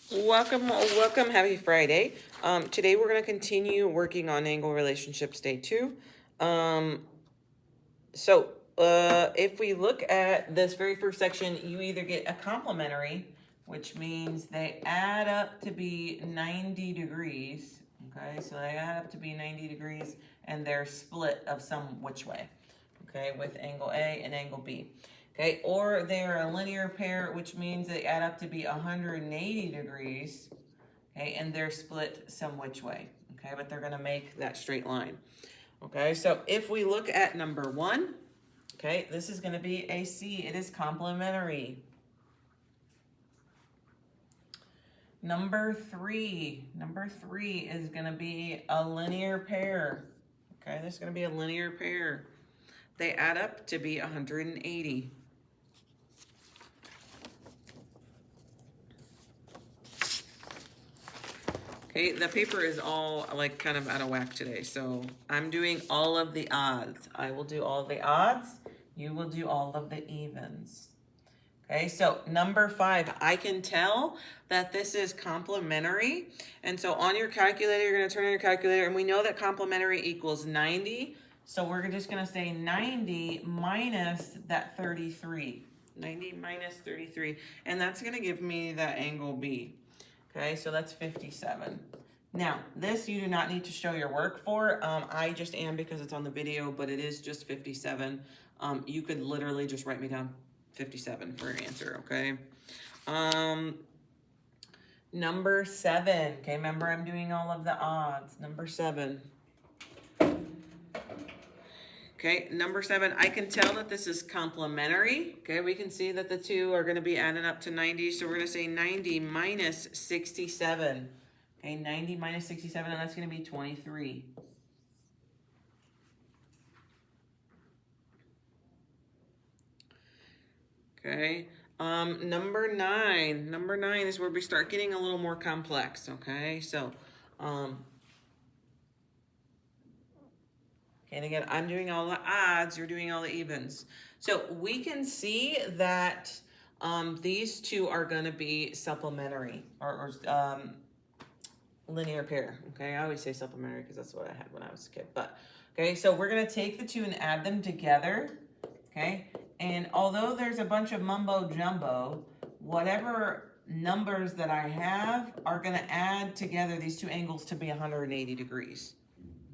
Welcome, happy Friday. Today we're going to continue working on angle relationships day 2. Um, if we look at this very first section, you either get a complementary, which means they add up to be 90 degrees. Okay, so they add up to be 90 degrees and they're split of some which way. Okay, with angle A and angle B. Okay, or they're a linear pair, which means they add up to be 180 degrees. Okay, and they're split some which way. Okay, but they're going to make that straight line. Okay, so if we look at number 1, okay, this is going to be a C. It is complementary. Number 3 is going to be a linear pair. Okay, this is going to be a linear pair. They add up to be 180. Okay, the paper is all like kind of out of whack today, so I'm doing all of the odds. I will do all the odds. You will do all of the evens. Okay, so number 5, I can tell that this is complementary. And so on your calculator, you're going to turn on your calculator, and we know that complementary equals 90. So we're just going to say 90 minus that 33. 90 minus 33. And that's going to give me that angle B. Okay, so that's 57. Now, this you do not need to show your work for. I just am because it's on the video, but it is just 57. You could literally just write me down 57 for your answer, okay? Number 7. Okay, remember I'm doing all of the odds. Number 7. Okay, number 7, I can tell that this is complementary. Okay, we can see that the two are going to be adding up to 90. So we're going to say 90 minus 67. Okay, 90 minus 67, and that's going to be 23. Okay, number 9. Number 9 is where we start getting a little more complex. Okay, so, and again, I'm doing all the odds, you're doing all the evens. So we can see that these two are going to be supplementary or linear pair. Okay, I always say supplementary because that's what I had when I was a kid. But okay, so we're going to take the two and add them together. Okay, and although there's a bunch of mumbo jumbo, whatever numbers that I have are going to add together these two angles to be 180 degrees.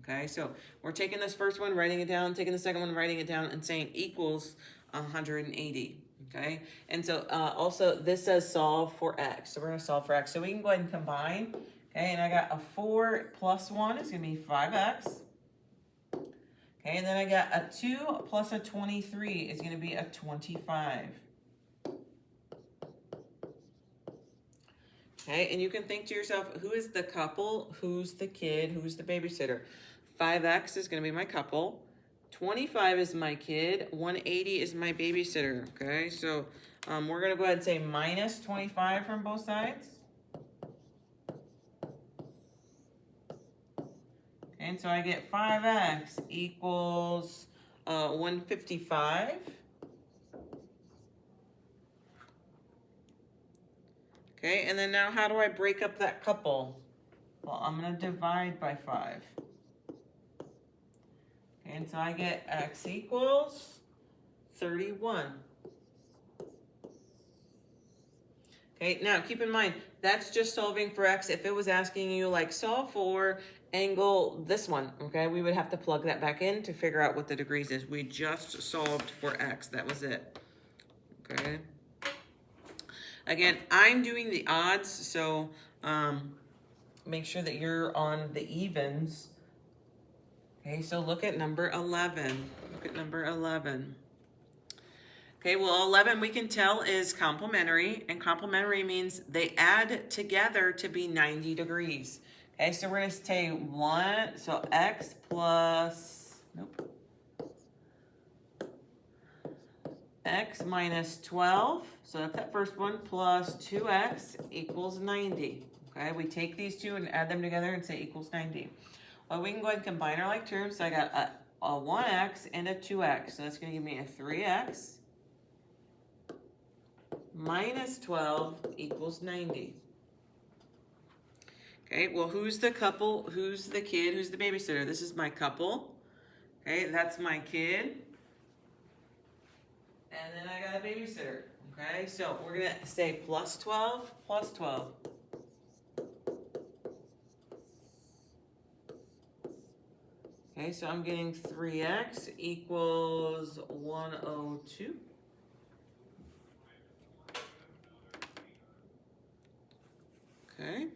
Okay, so we're taking this first one, writing it down, taking the second one, writing it down, and saying equals 180. Okay, and so also this says solve for x. So we're going to solve for x. So we can go ahead and combine. Okay, and I got a 4 plus 1 is going to be 5x. Okay, and then I got a 2 plus a 23 is going to be a 25. Okay, and you can think to yourself, who is the couple? Who's the kid? Who's the babysitter? 5x is going to be my couple. 25 is my kid. 180 is my babysitter. Okay, so we're going to go ahead and say minus 25 from both sides. And so I get 5x equals 155. Okay, and then now how do I break up that couple? Well, I'm going to divide by 5. And so I get x equals 31. Okay, now keep in mind, that's just solving for x. If it was asking you, like, solve for angle this one, okay, we would have to plug that back in to figure out what the degrees is. We just solved for x. That was it. Okay. Again, I'm doing the odds, so make sure that you're on the evens. Okay, so look at number 11. Look at number 11. Okay, well, 11 we can tell is complementary, and complementary means they add together to be 90 degrees. Okay, so we're going to say 1, so x plus, x minus 12, so that's that first one, plus 2x equals 90. Okay, we take these two and add them together and say equals 90. Well, we can go ahead and combine our like terms. So I got a 1x and a 2x. So that's going to give me a 3x minus 12 equals 90. Okay, well, who's the couple? Who's the kid? Who's the babysitter? This is my couple. Okay, that's my kid. And then I got a babysitter. Okay, so we're going to say plus 12, plus 12. Okay, so I'm getting 3x equals 102. Okay.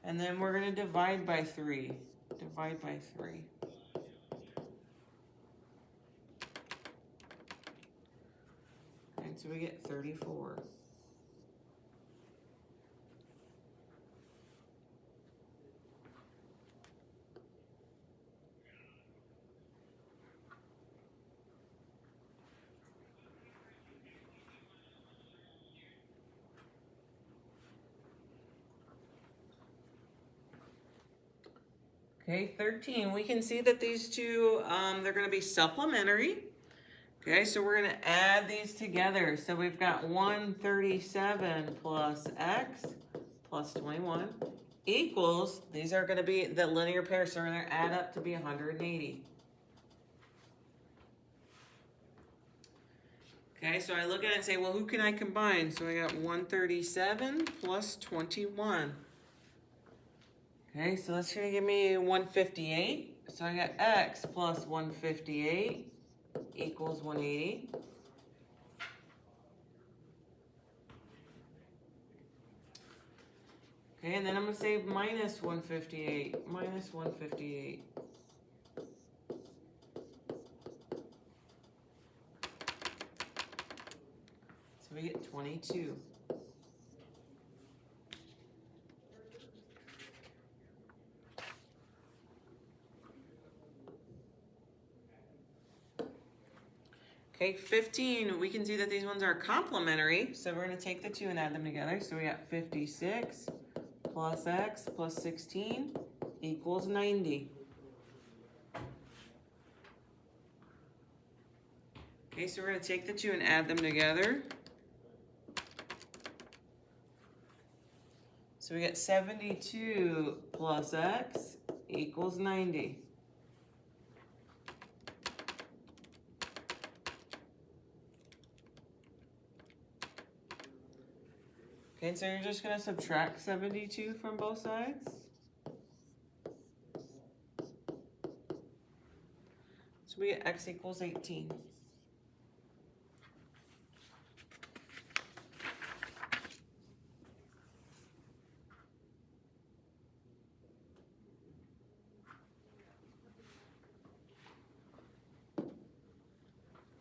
And then we're going to divide by 3. Divide by 3. And so we get 34. Okay, 13. We can see that these two, they're going to be supplementary. Okay, so we're going to add these together. So we've got 137 plus x plus 21 equals, these are going to be the linear pairs, so we're going to add up to be 180. Okay, so I look at it and say, well, who can I combine? So I got 137 plus 21. Okay, so that's going to give me 158. So I got x plus 158 equals 180. Okay, and then I'm going to say minus 158, minus 158. So we get 22. Okay, 15, we can see that these ones are complementary, so we're going to take the two and add them together. So we got 56 plus x plus 16 equals 90. Okay, so we're going to take the two and add them together. So we get 72 plus x equals 90. Okay, so you're just going to subtract 72 from both sides. So we get x equals 18.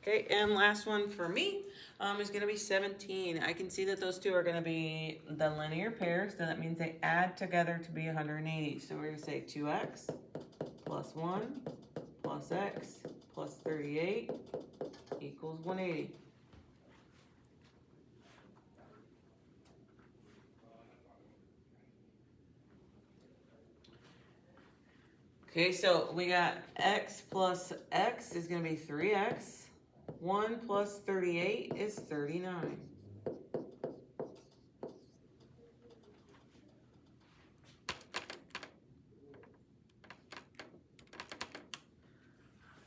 Okay, and last one for me is going to be 17. I can see that those two are going to be the linear pairs, so that means they add together to be 180. So we're going to say 2x plus 1 plus x plus 38 equals 180. Okay, so we got x plus x is going to be 3x. 1 plus 38 is 39.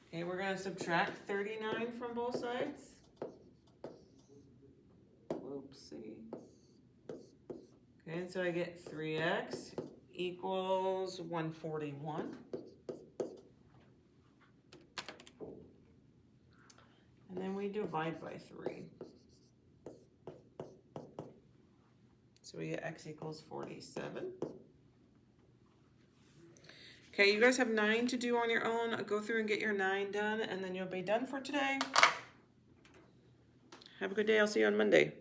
Okay, we're going to subtract 39 from both sides. Whoopsie. Okay, and so I get 3x equals 141. And then we divide by 3. So we get x equals 47. Okay, you guys have 9 to do on your own. Go through and get your 9 done, and then you'll be done for today. Have a good day. I'll see you on Monday.